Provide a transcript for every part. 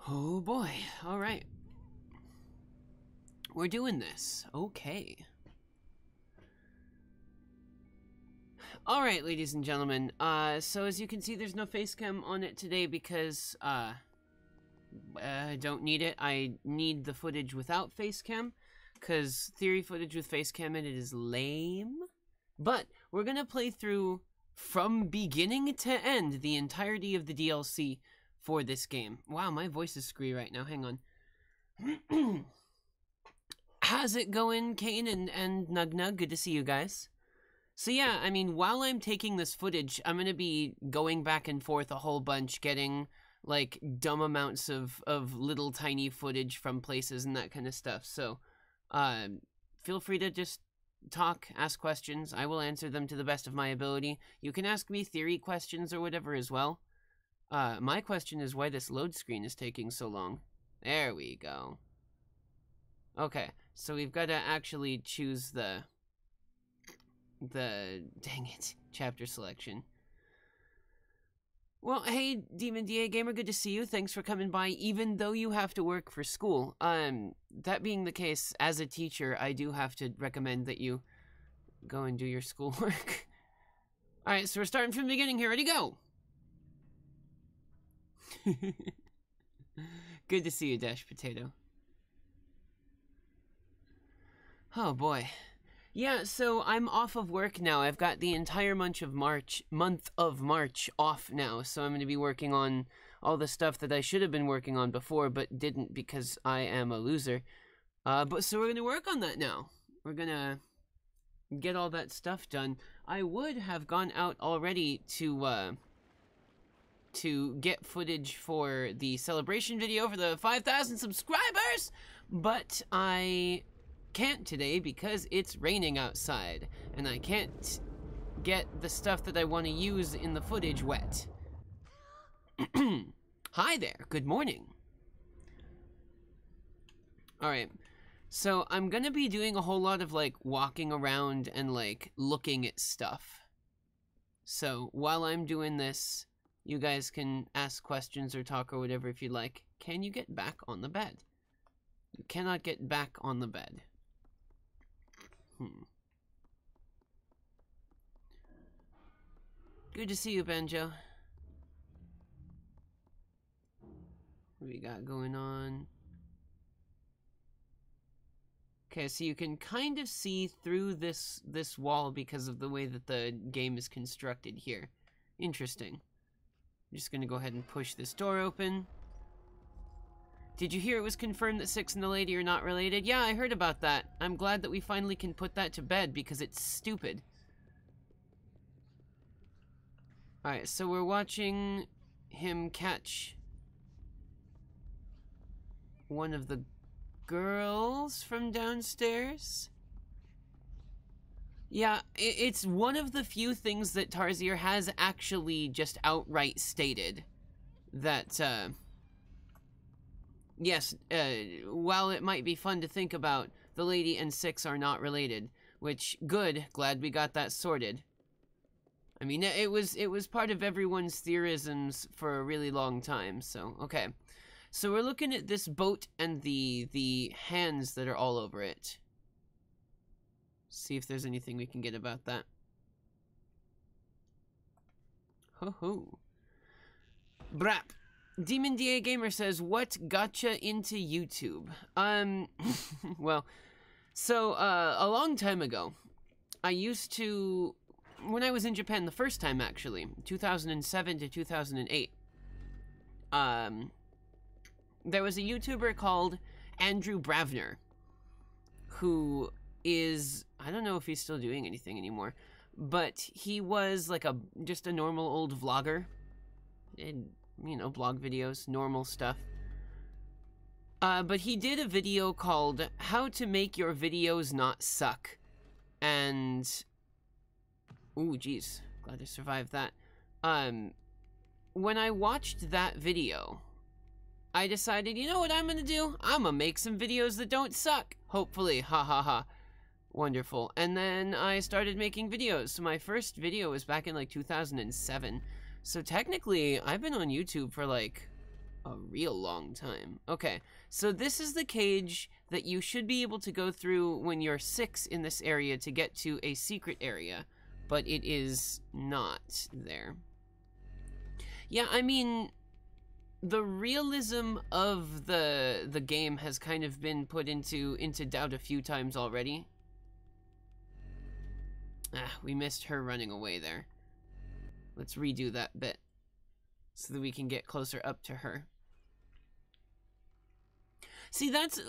Oh boy, alright. We're doing this. Okay. Alright, ladies and gentlemen. So as you can see, there's no face cam on it today because, I don't need it. I need the footage without face cam, because theory footage with face cam in it is lame. But we're gonna play through, from beginning to end, the entirety of the DLC for this game. Wow, my voice is screwy right now. Hang on. How's it going, Kane and Nug Nug? Good to see you guys. So yeah, I mean, while I'm taking this footage, I'm gonna be going back and forth a whole bunch, getting, like, dumb amounts of little tiny footage from places and that kind of stuff. So, feel free to just talk, ask questions. I will answer them to the best of my ability. You can ask me theory questions or whatever as well. My question is why this load screen is taking so long. There we go. Okay, so we've got to actually choose the dang it, chapter selection. Well, hey, Demon DA Gamer, good to see you. Thanks for coming by, even though you have to work for school. That being the case, as a teacher, I do have to recommend that you go and do your schoolwork. Alright, so we're starting from the beginning here. Ready, go! Good to see you, Dash Potato. Oh boy. Yeah, so I'm off of work now. I've got the entire month of March off now, so I'm going to be working on all the stuff that I should have been working on before, but didn't because I am a loser. But so we're going to work on that now. We're going to get all that stuff done. I would have gone out already to get footage for the celebration video for the 5,000 subscribers, but I can't today because it's raining outside and I can't get the stuff that I want to use in the footage wet. Hi there, good morning. Alright, so I'm gonna be doing a whole lot of like walking around and like looking at stuff. So while I'm doing this, you guys can ask questions or talk or whatever if you'd like. Can you get back on the bed? You cannot get back on the bed. Good to see you, Banjo. What do we got going on? Okay, so you can kind of see through this wall because of the way that the game is constructed here. Interesting. I'm just gonna go ahead and push this door open. Did you hear it was confirmed that Six and the lady are not related? Yeah, I heard about that. I'm glad that we finally can put that to bed because it's stupid. Alright, so we're watching him catch one of the girls from downstairs. Yeah, it's one of the few things that Tarsier has actually just outright stated. That, yes, while it might be fun to think about, the lady and Six are not related. Which, good, glad we got that sorted. I mean, it was part of everyone's theorisms for a really long time, so, okay. So we're looking at this boat and the hands that are all over it. See if there's anything we can get about that. Ho-ho. Brap. Demon DA Gamer says, what gotcha into YouTube? Well, so, a long time ago, I used to, when I was in Japan the first time, actually, 2007 to 2008, there was a YouTuber called Andrew Bravner, who is, I don't know if he's still doing anything anymore, but he was like just a normal old vlogger, and, you know, blog videos, normal stuff. But he did a video called How to Make Your Videos Not Suck. And, ooh, geez, glad I survived that. When I watched that video, I decided, you know what I'm gonna do? I'm gonna make some videos that don't suck. Hopefully, ha ha ha. Wonderful. And then I started making videos. So my first video was back in like 2007. So technically, I've been on YouTube for like A real long time. Okay, so this is the cage that you should be able to go through when you're 6 in this area to get to a secret area, but it is not there. Yeah, I mean, the realism of the game has kind of been put into doubt a few times already. Ah, we missed her running away there. Let's redo that bit so that we can get closer up to her. See, that's,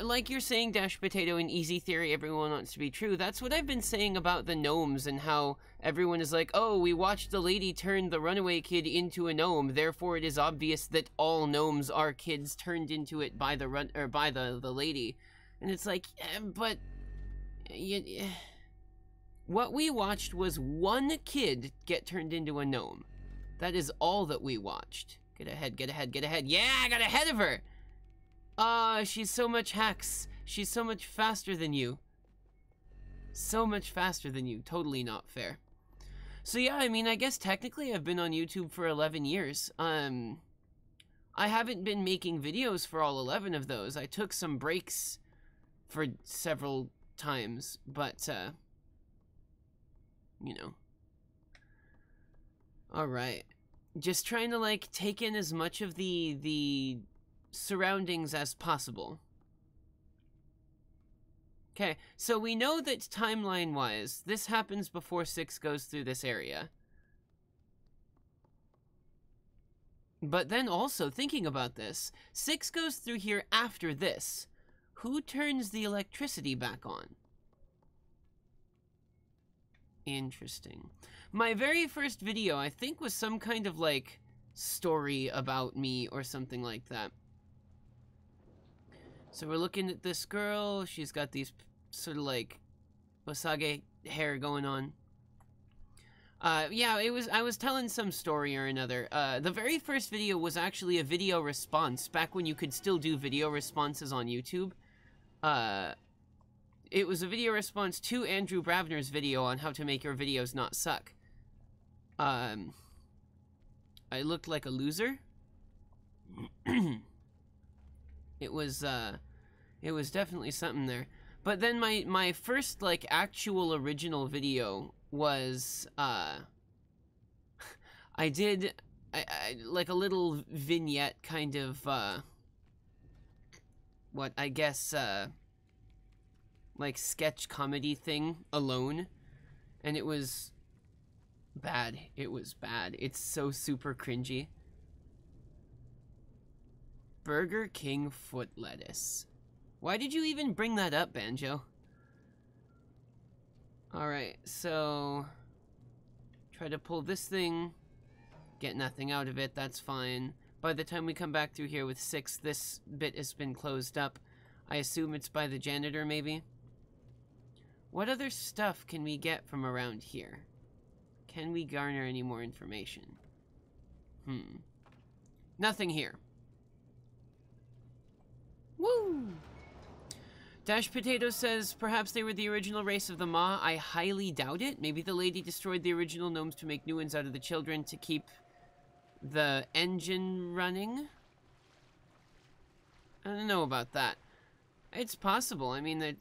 like you're saying, Dash Potato, in Easy Theory, everyone wants to be true. That's what I've been saying about the gnomes and how everyone is like, oh, we watched the lady turn the runaway kid into a gnome, therefore it is obvious that all gnomes are kids turned into it by the the lady. And it's like, but... what we watched was one kid get turned into a gnome. That is all that we watched. Get ahead, get ahead, get ahead. Yeah, I got ahead of her! She's so much hacks. She's so much faster than you. So much faster than you. Totally not fair. So yeah, I mean, I guess technically I've been on YouTube for 11 years. I haven't been making videos for all 11 of those. I took some breaks for several times, but, you know. Alright. Just trying to, like, take in as much of the surroundings as possible. Okay, so we know that timeline-wise, this happens before 6 goes through this area. But then also, thinking about this, 6 goes through here after this. Who turns the electricity back on? Interesting. My very first video, I think, was some kind of, like, story about me or something like that. So we're looking at this girl. She's got these sort of like Osage hair going on. Yeah, I was telling some story or another. The very first video was actually a video response back when you could still do video responses on YouTube. It was a video response to Andrew Bravner's video on how to make your videos not suck. I looked like a loser. It was definitely something there. But then my first, like, actual original video was, I did, like, a little vignette kind of, what, I guess, like, sketch comedy thing alone. And it was bad. It was bad. It's so super cringy. Burger King foot lettuce. Why did you even bring that up, Banjo? Alright, so... try to pull this thing. Get nothing out of it, that's fine. By the time we come back through here with 6, this bit has been closed up. I assume it's by the janitor, maybe? What other stuff can we get from around here? Can we garner any more information? Nothing here. Woo! Dash Potato says, perhaps they were the original race of the Ma. I highly doubt it. Maybe the lady destroyed the original gnomes to make new ones out of the children to keep the engine running. I don't know about that. It's possible. I mean,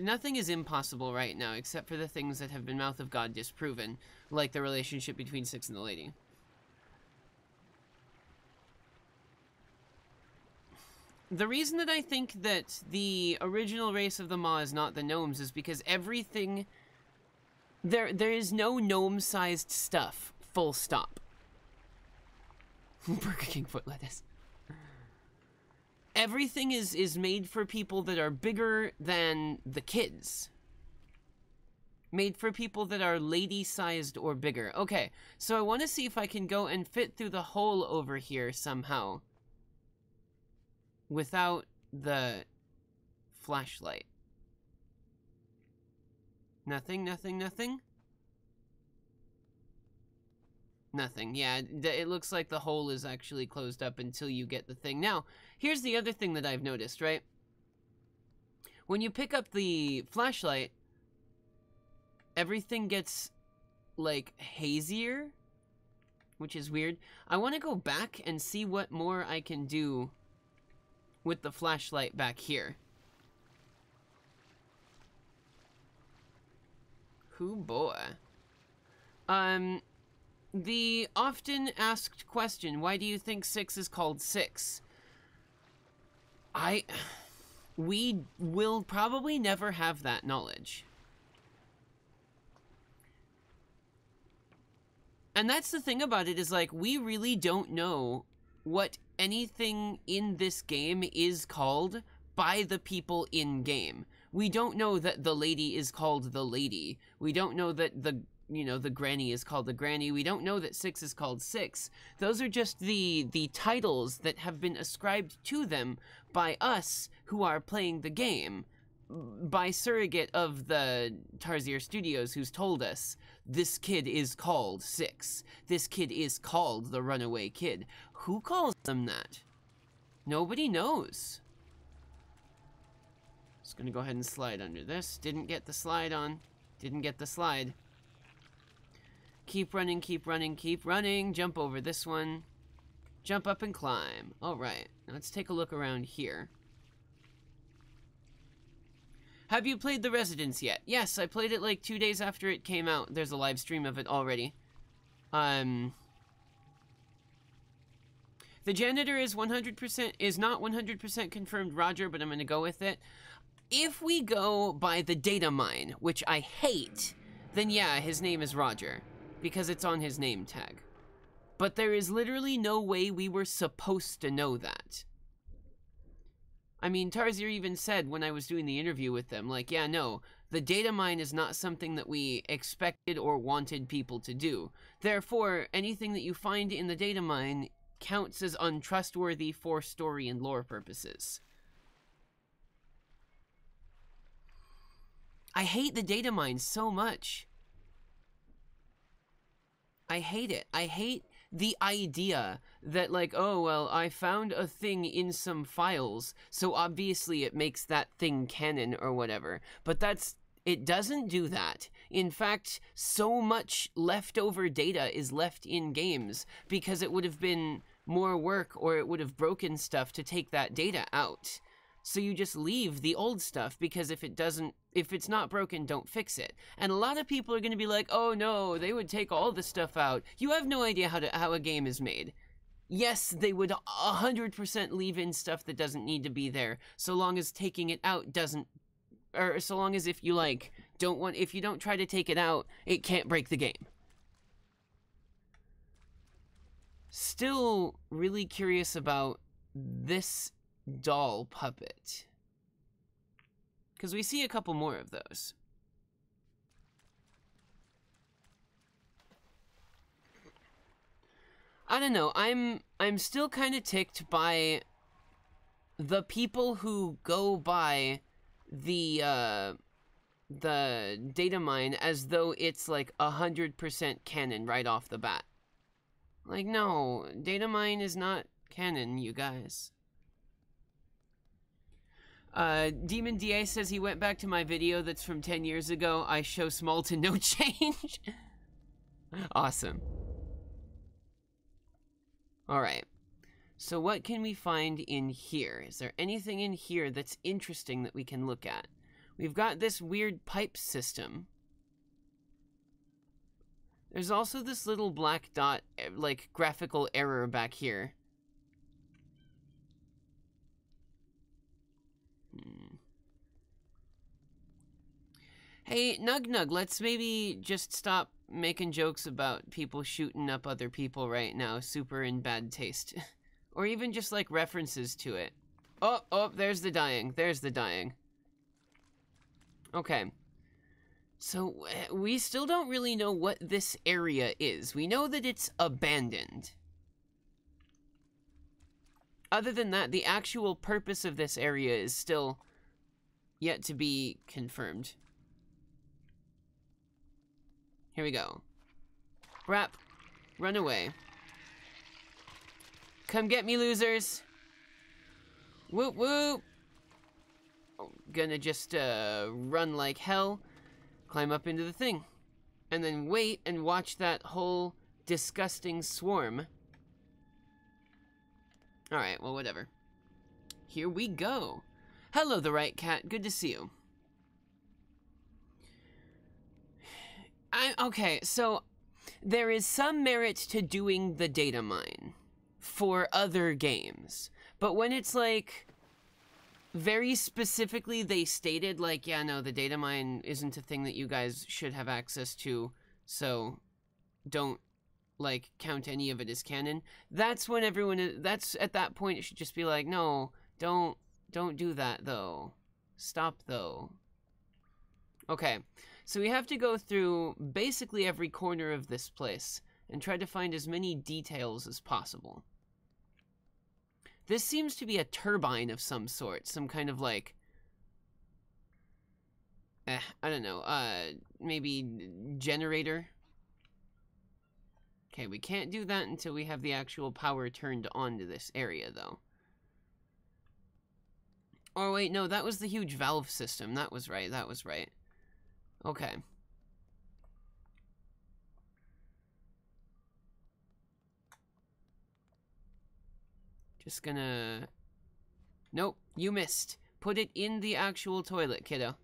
nothing is impossible right now, except for the things that have been Mouth of God disproven, like the relationship between 6 and the lady. The reason that I think that the original race of the Ma is not the gnomes is because everything... There is no gnome-sized stuff. Full stop. Burger King foot lettuce. Everything is made for people that are bigger than the kids. Made for people that are lady-sized or bigger. Okay, so I want to see if I can go and fit through the hole over here somehow. Without the flashlight. Nothing, nothing, nothing? Nothing. Yeah, it looks like the hole is actually closed up until you get the thing. Now, here's the other thing that I've noticed, right? When you pick up the flashlight, everything gets, like, hazier. which is weird. I want to go back and see what more I can do with the flashlight back here. Hoo boy. The often asked question, why do you think 6 is called 6? We will probably never have that knowledge. And that's the thing about it, is like, we really don't know what anything in this game is called by the people in game. We don't know that the lady is called the lady. We don't know that the granny is called the granny. We don't know that 6 is called 6. Those are just the titles that have been ascribed to them by us who are playing the game, by surrogate of the Tarsier Studios, who's told us, this kid is called 6. This kid is called the runaway kid. Who calls them that? Nobody knows. Just gonna go ahead and slide under this. Didn't get the slide on. Didn't get the slide. Keep running, keep running, keep running. Jump over this one. Jump up and climb. Alright, let's take a look around here. Have you played The Residence yet? Yes, I played it like 2 days after it came out. There's a live stream of it already. The janitor is not 100% confirmed Roger, but I'm gonna go with it. If we go by the data mine, which I hate, then yeah, his name is Roger, because it's on his name tag. But there is literally no way we were supposed to know that. I mean, Tarsier even said when I was doing the interview with them, like, yeah, no, the data mine is not something that we expected or wanted people to do. Therefore, anything that you find in the data mine counts as untrustworthy for story and lore purposes. I hate the data mine so much. I hate it. I hate the idea that, like, oh, well, I found a thing in some files, so obviously it makes that thing canon or whatever. But it doesn't do that. In fact, so much leftover data is left in games because it would have been more work, or it would have broken stuff to take that data out. So you just leave the old stuff, because if it's not broken, don't fix it. And a lot of people are going to be like, oh no, they would take all the stuff out. You have no idea how a game is made. Yes, they would 100% leave in stuff that doesn't need to be there, so long as taking it out doesn't, or so long as if you if you don't try to take it out, it can't break the game. Still really curious about this doll puppet, because we see a couple more of those. I don't know, I'm still kind of ticked by the people who go by the data mine as though it's like 100% canon right off the bat. Like, no, data mine is not canon, you guys. Demon DA says he went back to my video that's from 10 years ago. I show small to no change. Awesome. Alright. So what can we find in here? Is there anything in here that's interesting that we can look at? We've got this weird pipe system. There's also this little black dot, like, graphical error back here. Hey, Nug, let's maybe just stop making jokes about people shooting up other people right now. Super in bad taste. Or even just, like, references to it. Oh, there's the dying. There's the dying. Okay. So, we still don't really know what this area is. We know that it's abandoned. Other than that, the actual purpose of this area is still yet to be confirmed. Here we go. Brap. Run away. Come get me, losers. Whoop, whoop. Oh, gonna just run like hell. Climb up into the thing. And then wait and watch that whole disgusting swarm. Alright, well, whatever. Here we go. Hello, the right cat. Good to see you. Okay, so there is some merit to doing the data mine for other games. But when it's like, very specifically they stated, like, yeah, no, the data mine isn't a thing that you guys should have access to, so don't, like, count any of it as canon. That's when everyone, that's, at that point, it should just be like, no, don't do that, though. Stop, though. Okay, so we have to go through basically every corner of this place and try to find as many details as possible. This seems to be a turbine of some sort, some kind of, like, I don't know, maybe generator? Okay, we can't do that until we have the actual power turned on to this area, though. Oh, wait, no, that was the huge valve system. That was right, that was right. Okay. Just gonna... Nope, you missed. Put it in the actual toilet, kiddo.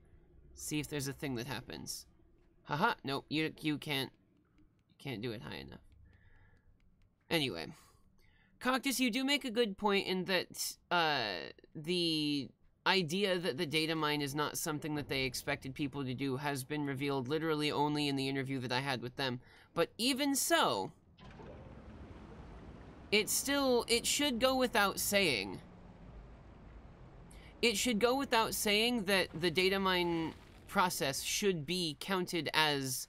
See if there's a thing that happens. Haha, nope, you can't do it high enough. Anyway. Coctus, you do make a good point in that, the idea that the data mine is not something that they expected people to do has been revealed literally only in the interview that I had with them. But even so, it should go without saying. It should go without saying that the data mine process should be counted as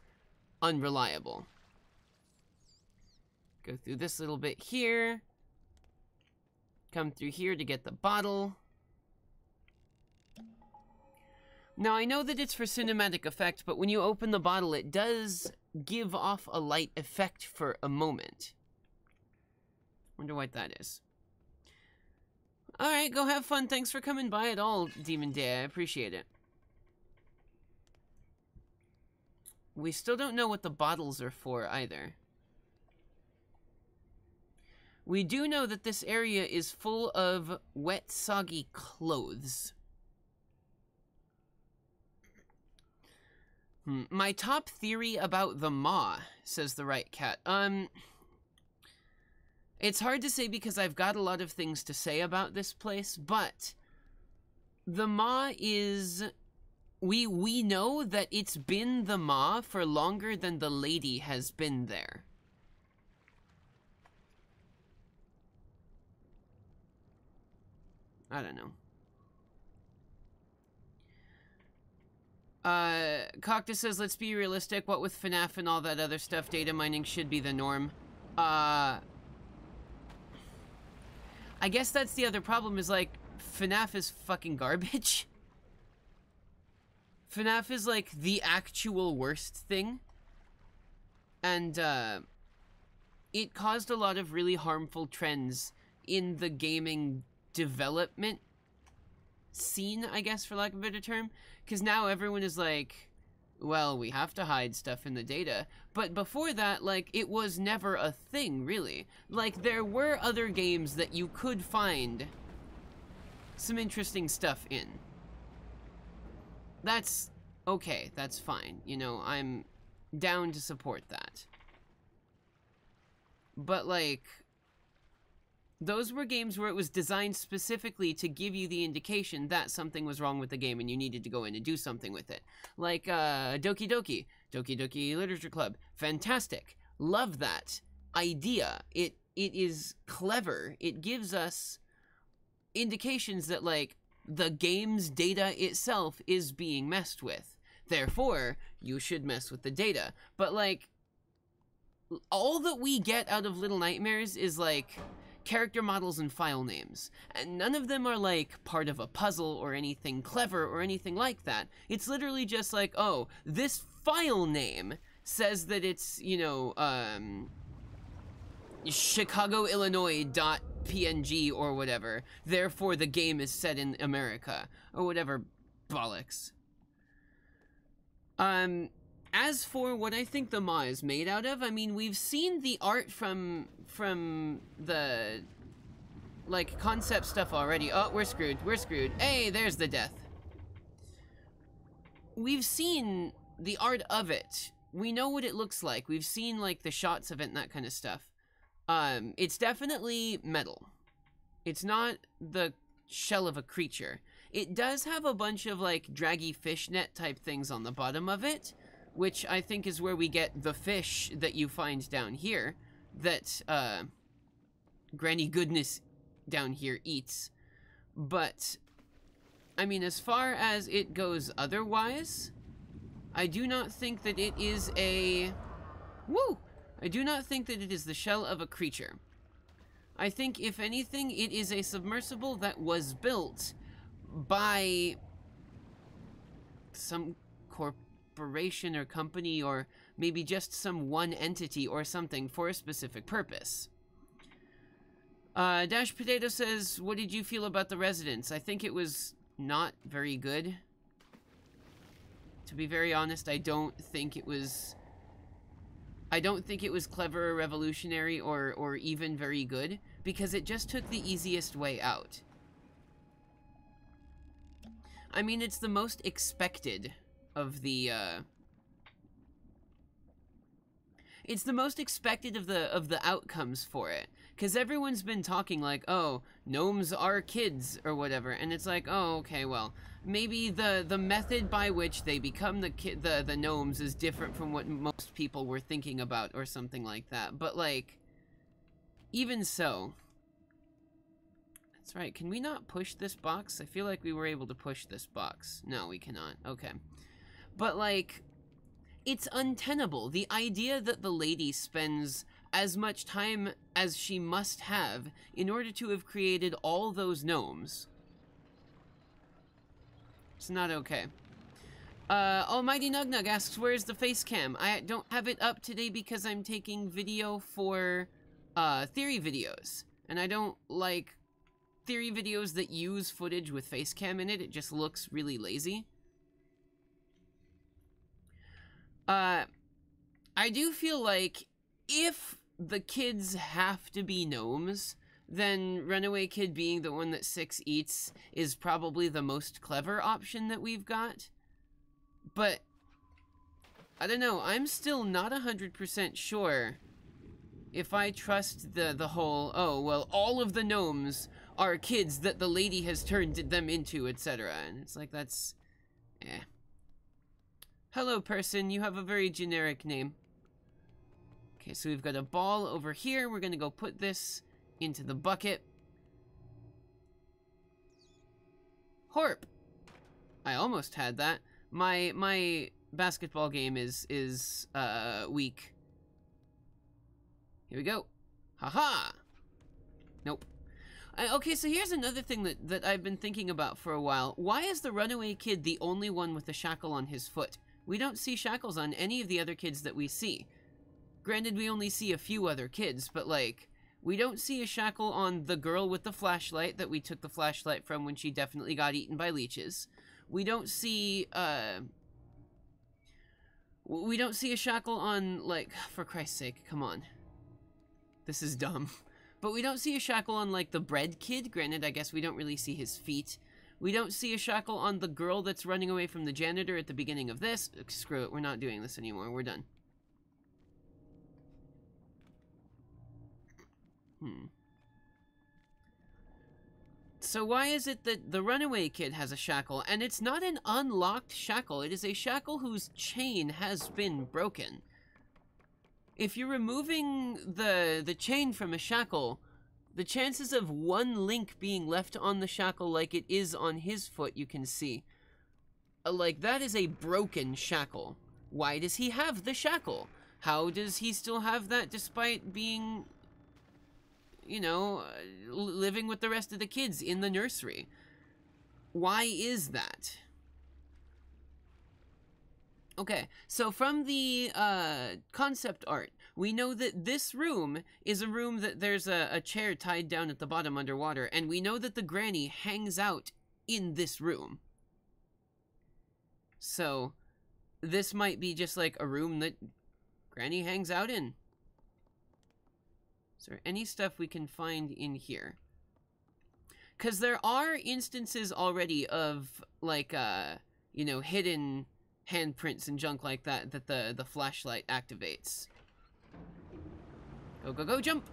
unreliable. Go through this little bit here. Come through here to get the bottle. Now, I know that it's for cinematic effect, but when you open the bottle, it does give off a light effect for a moment. Wonder what that is. Alright, go have fun. Thanks for coming by at all, Demon Day. I appreciate it. We still don't know what the bottles are for, either. We do know that this area is full of wet, soggy clothes. My top theory about the Maw, says the right cat. It's hard to say because I've got a lot of things to say about this place, but the Maw is... We know that it's been the Maw for longer than the lady has been there. I don't know. Coctus says, let's be realistic. What with FNAF and all that other stuff, data mining should be the norm. I guess that's the other problem is, like, FNAF is fucking garbage. FNAF is, like, the actual worst thing. And, it caused a lot of really harmful trends in the gaming development scene, I guess, for lack of a better term. Because now everyone is like, well, we have to hide stuff in the data. But before that, like, it was never a thing, really. Like, there were other games that you could find some interesting stuff in. That's okay, that's fine. You know, I'm down to support that. But, like, those were games where it was designed specifically to give you the indication that something was wrong with the game and you needed to go in and do something with it. Like, Doki Doki Literature Club. Fantastic. Love that idea. It is clever. It gives us indications that, like, the game's data itself is being messed with. Therefore, you should mess with the data. But, like, all that we get out of Little Nightmares is, like, character models and file names. And none of them are, like, part of a puzzle or anything clever or anything like that. It's literally just like, oh, this file name says that it's, you know, Chicago, Illinois.png or whatever. Therefore, the game is set in America. Or whatever bollocks. as for what I think the maw is made out of, I mean, we've seen the art from the, like, concept stuff already. Oh, we're screwed. We're screwed. Hey, there's the death. We've seen the art of it. We know what it looks like. We've seen, like, the shots of it and that kind of stuff. It's definitely metal. It's not the shell of a creature. It does have a bunch of, like, draggy fishnet type things on the bottom of it, which I think is where we get the fish that you find down here, that, Granny Goodness down here eats. But, I mean, as far as it goes otherwise, I do not think that it is a... Woo! I do not think that it is the shell of a creature. I think, if anything, it is a submersible that was built by some corporation or company, or maybe just some one entity or something for a specific purpose. Dash Potato says, what did you feel about the residents? I think it was not very good. To be very honest, I don't think it was clever or revolutionary or even very good, because it just took the easiest way out. I mean, it's the most expected of the, it's the most expected of the outcomes for it. Because everyone's been talking like, oh, gnomes are kids, or whatever, and it's like, oh, okay, well, maybe the method by which they become the gnomes is different from what most people were thinking about, or something like that. But, like, even so... That's right, can we not push this box? I feel like we were able to push this box. No, we cannot. Okay. But, like, it's untenable. The idea that the lady spends as much time as she must have in order to have created all those gnomes. It's not okay. Almighty Nugnug asks, where's the face cam? I don't have it up today because I'm taking video for theory videos. And I don't like theory videos that use footage with face cam in it. It just looks really lazy. I do feel like if the kids have to be gnomes, then Runaway Kid being the one that Six eats is probably the most clever option that we've got. But, I don't know, I'm still not 100% sure if I trust the whole, oh, well, all of the gnomes are kids that the lady has turned them into, etc. And it's like, that's... eh. Hello, person, you have a very generic name. Okay, so we've got a ball over here. We're gonna go put this into the bucket. Horp! I almost had that. My basketball game is weak. Here we go. Haha! Nope. Okay, so here's another thing that I've been thinking about for a while. Why is the Runaway Kid the only one with the shackle on his foot? We don't see shackles on any of the other kids that we see. Granted, we only see a few other kids, but, like, we don't see a shackle on the girl with the flashlight that we took the flashlight from when she definitely got eaten by leeches. We don't see a shackle on, like, for Christ's sake, come on. This is dumb. But we don't see a shackle on, like, the bread kid. Granted, I guess we don't really see his feet. We don't see a shackle on the girl that's running away from the janitor at the beginning of this. Screw it, we're not doing this anymore. We're done. So why is it that the Runaway Kid has a shackle, and it's not an unlocked shackle, it is a shackle whose chain has been broken? If you're removing the chain from a shackle, the chances of one link being left on the shackle like it is on his foot, you can see. Like, that is a broken shackle. Why does he have the shackle? How does he still have that despite being... you know, living with the rest of the kids in the nursery? Why is that? Okay, so from the concept art, we know that this room is a room that there's a chair tied down at the bottom underwater, and we know that the granny hangs out in this room. So, this might be just like a room that Granny hangs out in. Is there any stuff we can find in here? Because there are instances already of, like, you know, hidden handprints and junk like that that the flashlight activates. Go, go, go, jump!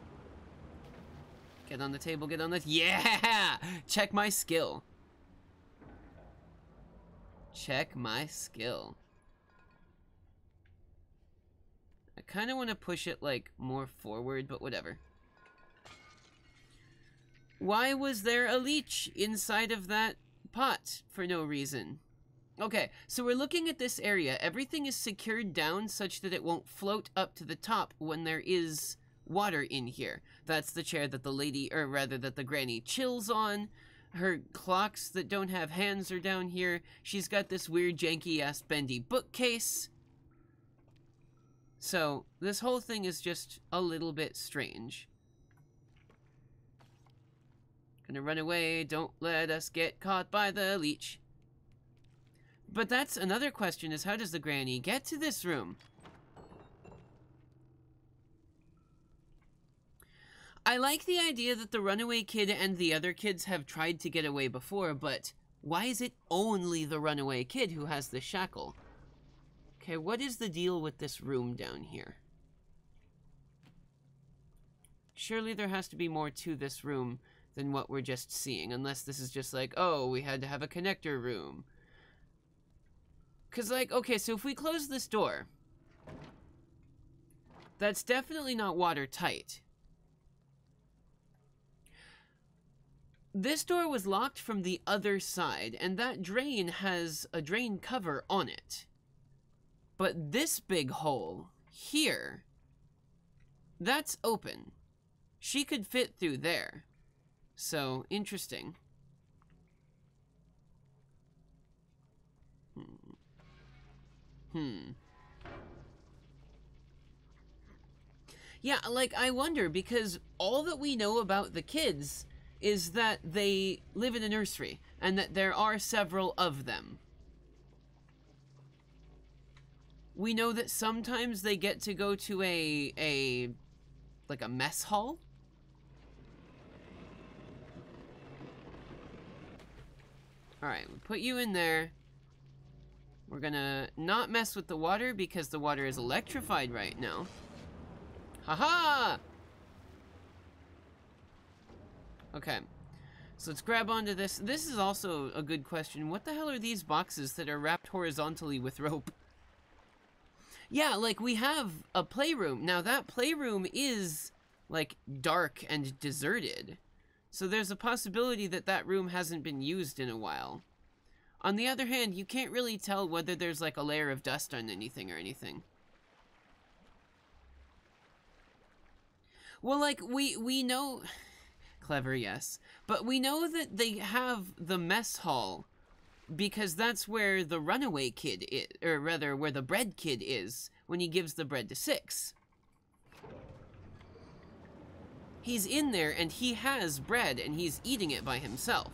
Get on the table, get on the... Yeah! Check my skill. Check my skill. I kind of want to push it, like, more forward, but whatever. Why was there a leech inside of that pot for no reason? Okay, so we're looking at this area. Everything is secured down such that it won't float up to the top when there is water in here. That's the chair that the lady, or rather that the granny chills on. Her clocks that don't have hands are down here. She's got this weird janky-ass bendy bookcase. So, this whole thing is just a little bit strange. Gonna run away, don't let us get caught by the leech. But that's another question, is how does the granny get to this room? I like the idea that the runaway kid and the other kids have tried to get away before, but why is it only the runaway kid who has the shackle? Okay, what is the deal with this room down here? Surely there has to be more to this room than what we're just seeing, unless this is just like, oh, we had to have a connector room. Because, like, okay, so if we close this door, that's definitely not watertight. This door was locked from the other side, and that drain has a drain cover on it. But this big hole here, that's open. She could fit through there. So, interesting. Yeah, like, I wonder, because all that we know about the kids is that they live in a nursery, and that there are several of them. We know that sometimes they get to go to like a mess hall. Alright, we put you in there. We're gonna not mess with the water because the water is electrified right now. Haha! Okay, so let's grab onto this. This is also a good question. What the hell are these boxes that are wrapped horizontally with rope? Yeah, like, we have a playroom. Now, that playroom is, like, dark and deserted. So there's a possibility that that room hasn't been used in a while. On the other hand, you can't really tell whether there's, like, a layer of dust on anything or anything. Well, like, we know... Clever, yes. But we know that they have the mess hall because that's where the runaway kid is, or rather, where the bread kid is when he gives the bread to Six. He's in there and he has bread and he's eating it by himself.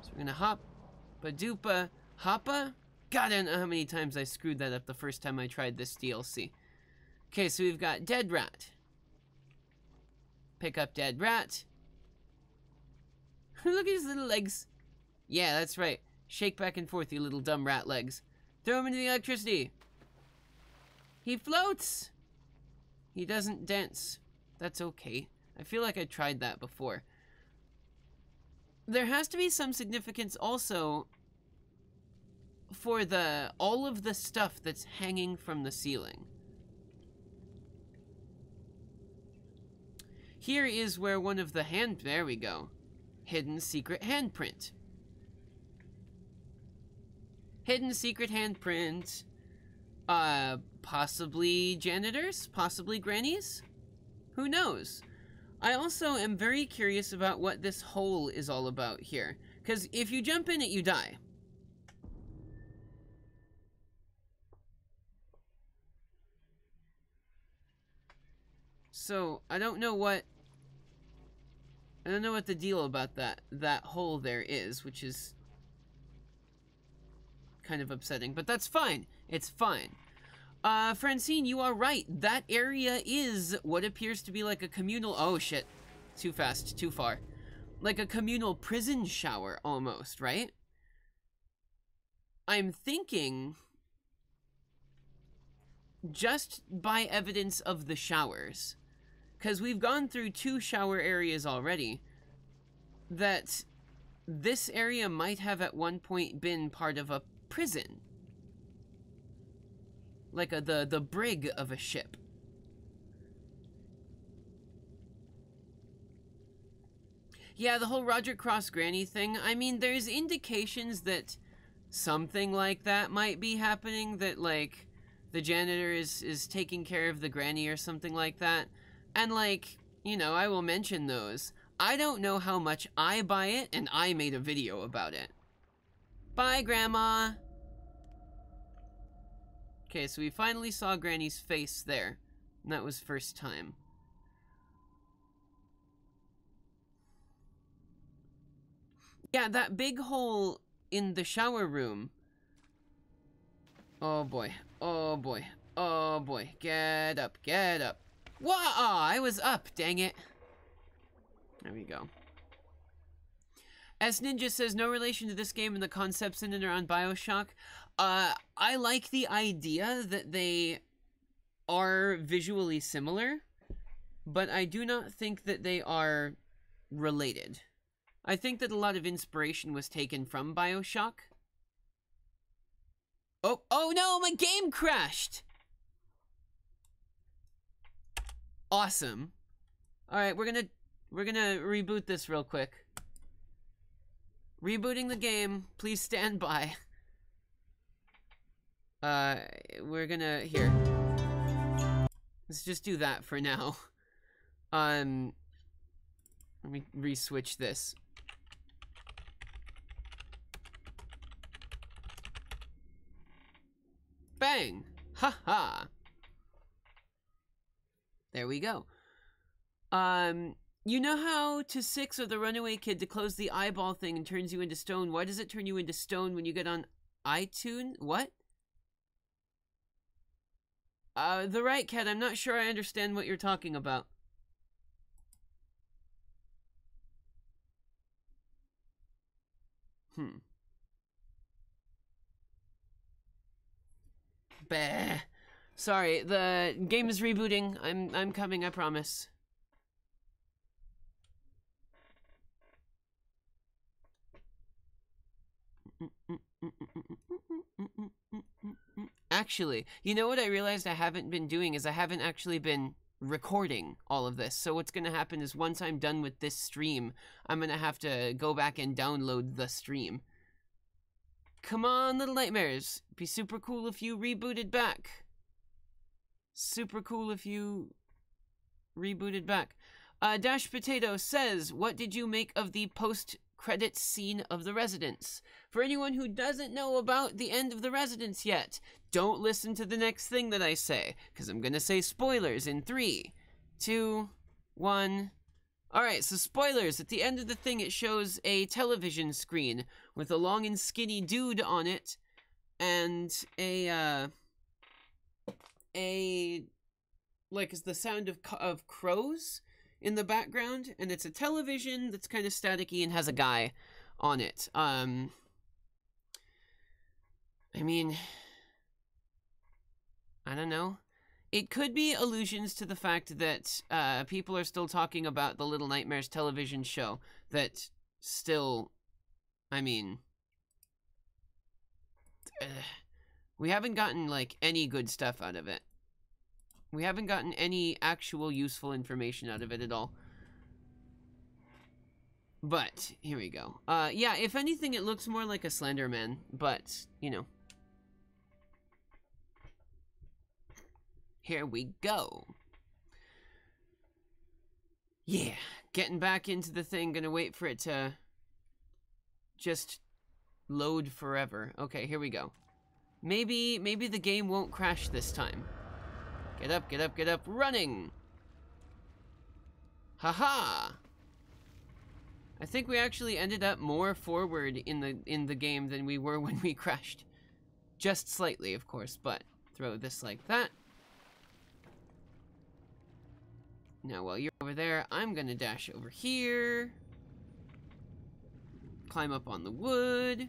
So we're gonna hoppa hoppa. God, I don't know how many times I screwed that up the first time I tried this DLC. Okay, so we've got dead rat. Pick up dead rat. Look at his little legs. Yeah, that's right. Shake back and forth, you little dumb rat legs. Throw him into the electricity. He floats. He doesn't dance. That's okay. I feel like I tried that before. There has to be some significance also for all of the stuff that's hanging from the ceiling. Here is where one of the there we go. Hidden secret handprint. Hidden secret handprint. Possibly janitors? Possibly grannies? Who knows? I also am very curious about what this hole is all about here. Because if you jump in it, you die. So, I don't know what the deal about that hole there is, which is kind of upsetting, but that's fine. It's fine. Francine, you are right. That area is what appears to be like a communal... Oh, shit. Too fast. Too far. Like a communal prison shower, almost, right? I'm thinking... just by evidence of the showers, because we've gone through 2 shower areas already, that this area might have at one point been part of a prison. Like the brig of a ship. Yeah, the whole Roger Cross Granny thing, I mean, there's indications that something like that might be happening, that, like, the janitor is taking care of the granny or something like that. And, like, you know, I will mention those. I don't know how much I buy it, and I made a video about it. Bye, Grandma! Okay, so we finally saw Granny's face there. And that was first time. Yeah, that big hole in the shower room. Oh boy. Oh boy. Oh boy. Get up. Get up. Whoa! Oh, I was up. Dang it. There we go. S Ninja says, no relation to this game and the concepts in and around BioShock. I like the idea that they are visually similar, but I do not think that they are related. I think that a lot of inspiration was taken from BioShock. Oh no, my game crashed! Awesome. Alright, we're gonna reboot this real quick. Rebooting the game, please stand by. We're gonna, here. Let's just do that for now. Let me re-switch this. Bang! Ha ha! There we go. You know how to 6 or the runaway kid to close the eyeball thing and turns you into stone? Why does it turn you into stone when you get on iTunes? What? The right cat, I'm not sure I understand what you're talking about. Bah. Sorry, the game is rebooting. I'm coming, I promise. Actually, you know what I realized I haven't been doing is I haven't actually been recording all of this. So what's gonna happen is once I'm done with this stream, I'm gonna have to go back and download the stream. Come on, Little Nightmares. Be super cool if you rebooted back. Super cool if you rebooted back. Dash Potato says, what did you make of the post-credits scene of The Residence? For anyone who doesn't know about the end of The Residence yet, don't listen to the next thing that I say, because I'm going to say spoilers in 3, 2, 1... Alright, so spoilers. At the end of the thing, it shows a television screen with a long and skinny dude on it, and like, it's the sound of crows in the background, and it's a television that's kind of staticky and has a guy on it. I mean, I don't know. It could be allusions to the fact that people are still talking about the Little Nightmares television show that still, I mean, we haven't gotten, like, any good stuff out of it. We haven't gotten any actual useful information out of it at all. But, here we go. Yeah, if anything, it looks more like a Slender Man, but, you know. Here we go. Yeah, getting back into the thing, gonna wait for it to just load forever. Okay, here we go. Maybe the game won't crash this time. Get up, get up, get up, running! Haha! I think we actually ended up more forward in the game than we were when we crashed. Just slightly, of course, but throw this like that. Now, while you're over there, I'm gonna dash over here. Climb up on the wood.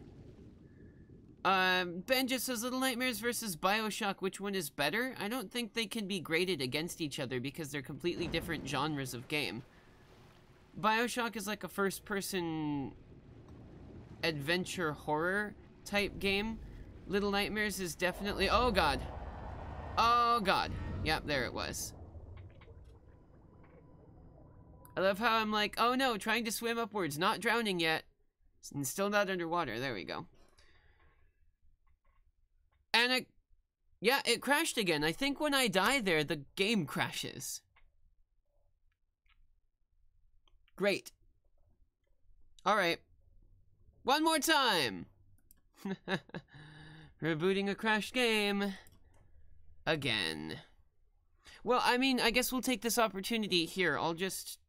Ben just says Little Nightmares versus BioShock, which one is better? I don't think they can be graded against each other because they're completely different genres of game. BioShock is like a first-person adventure horror type game. Little Nightmares is definitely... Oh, God. Oh, God. Yep, there it was. I love how I'm like, oh no, trying to swim upwards, not drowning yet. And still not underwater. There we go. And yeah, it crashed again. I think when I die there, the game crashes. Great. Alright. One more time! Rebooting a crashed game. Again. Well, I mean, I guess we'll take this opportunity here. I'll just...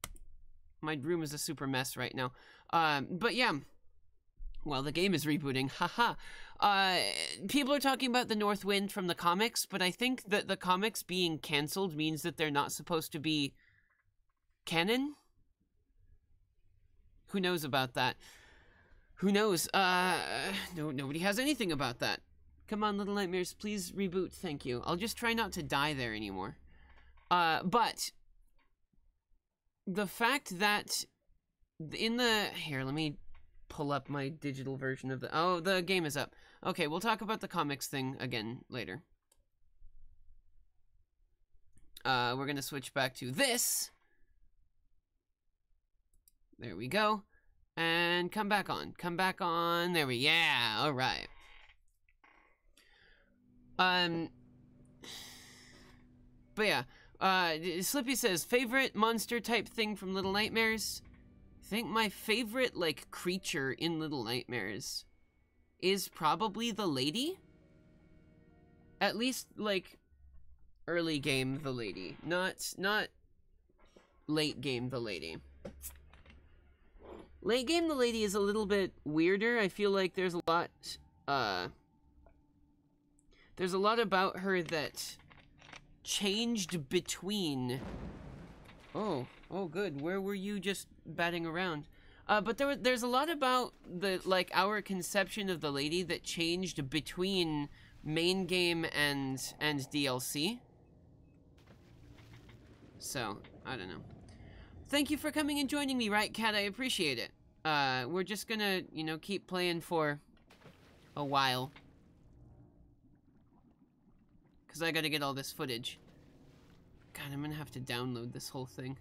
My room is a super mess right now. But yeah. Well, the game is rebooting. Haha. People are talking about the North Wind from the comics, but I think that the comics being cancelled means that they're not supposed to be canon? Who knows about that? Who knows? No, nobody has anything about that. Come on, Little Nightmares, please reboot, thank you. I'll just try not to die there anymore. But the fact that in the... Here, let me pull up my digital version of the... Oh, the game is up. Okay, we'll talk about the comics thing again later. We're gonna switch back to this. There we go. And come back on. Come back on. There we... Yeah, alright. But yeah. Slippy says, favorite monster type thing from Little Nightmares? I think my favorite, like, creature in Little Nightmares is probably the lady. At least, like, early game the lady. Not late game the lady. Late game the lady is a little bit weirder. I feel like there's a lot about her that changed between... Oh good. Where were you just batting around? But there's a lot about the, like, our conception of the lady that changed between main game and DLC. So, I don't know. Thank you for coming and joining me, Right Cat, I appreciate it. We're just gonna, you know, keep playing for a while. Because I gotta get all this footage. God, I'm gonna have to download this whole thing.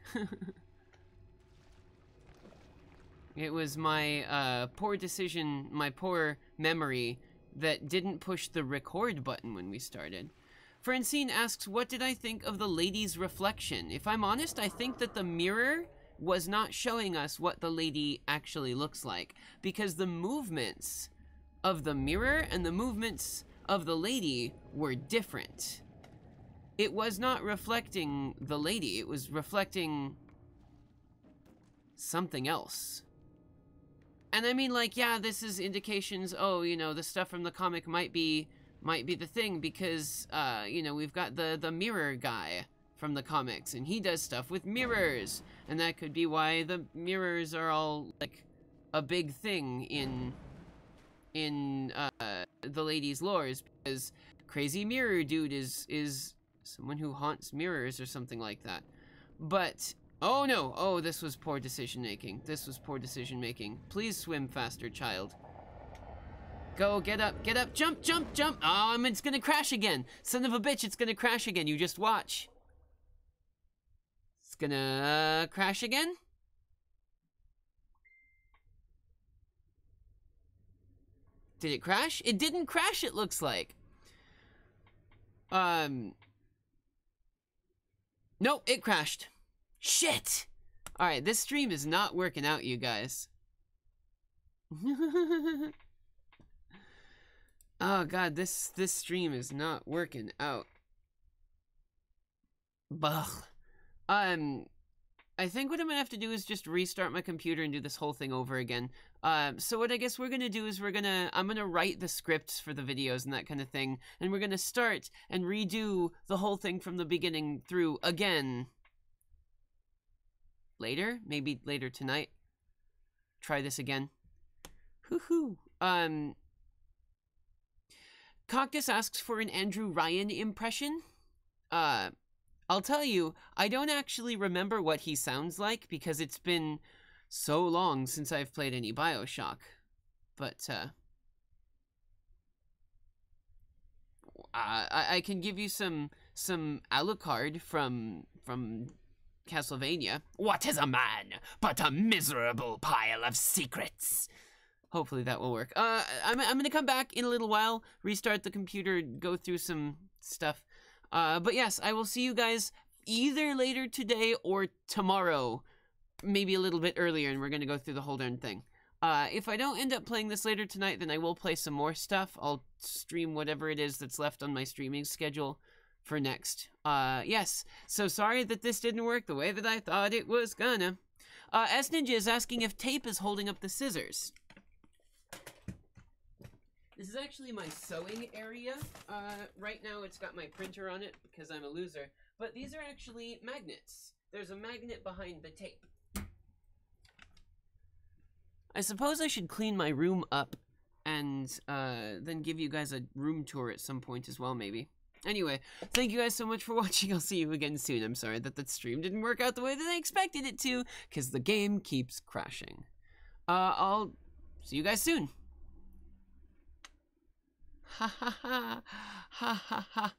It was my poor decision, my poor memory, that didn't push the record button when we started. Francine asks, what did I think of the lady's reflection? If I'm honest, I think that the mirror was not showing us what the lady actually looks like. Because the movements of the mirror and the movements of the lady were different. It was not reflecting the lady, it was reflecting something else. And I mean, like, yeah, this is indications, oh, you know, the stuff from the comic might be the thing because, you know, we've got the mirror guy from the comics, and he does stuff with mirrors, and that could be why the mirrors are all, like, a big thing in the lady's lores, because Crazy Mirror Dude is someone who haunts mirrors or something like that. But, oh no, oh, this was poor decision making. This was poor decision making. Please swim faster, child. Go, get up, jump, jump, jump. Oh, it's gonna crash again. Son of a bitch, it's gonna crash again. You just watch. It's gonna crash again. Did it crash? It didn't crash, it looks like. Nope, it crashed. Shit! Alright, this stream is not working out, you guys. Oh god, this stream is not working out. Bugh. I think what I'm gonna have to do is just restart my computer and do this whole thing over again. So what I guess we're gonna do is I'm gonna write the scripts for the videos and that kind of thing, and we're gonna start and redo the whole thing from the beginning through again. Later? Maybe later tonight. Try this again. Hoo-hoo. Cactus asks for an Andrew Ryan impression. I'll tell you, I don't actually remember what he sounds like because it's been so long since I've played any BioShock. But, I can give you some Alucard from Castlevania. What is a man but a miserable pile of secrets? Hopefully that will work. I'm gonna come back in a little while, restart the computer, go through some stuff. But yes, I will see you guys either later today or tomorrow, maybe a little bit earlier, and we're gonna go through the whole darn thing. If I don't end up playing this later tonight, then I will play some more stuff. I'll stream whatever it is that's left on my streaming schedule for next. Yes, so sorry that this didn't work the way that I thought it was gonna. S-Ninja is asking if tape is holding up the scissors. This is actually my sewing area. Right now it's got my printer on it because I'm a loser. But these are actually magnets. There's a magnet behind the tape. I suppose I should clean my room up and then give you guys a room tour at some point as well, maybe. Anyway, thank you guys so much for watching. I'll see you again soon. I'm sorry that the stream didn't work out the way that I expected it to, because the game keeps crashing. I'll see you guys soon. Ha ha ha ha ha ha.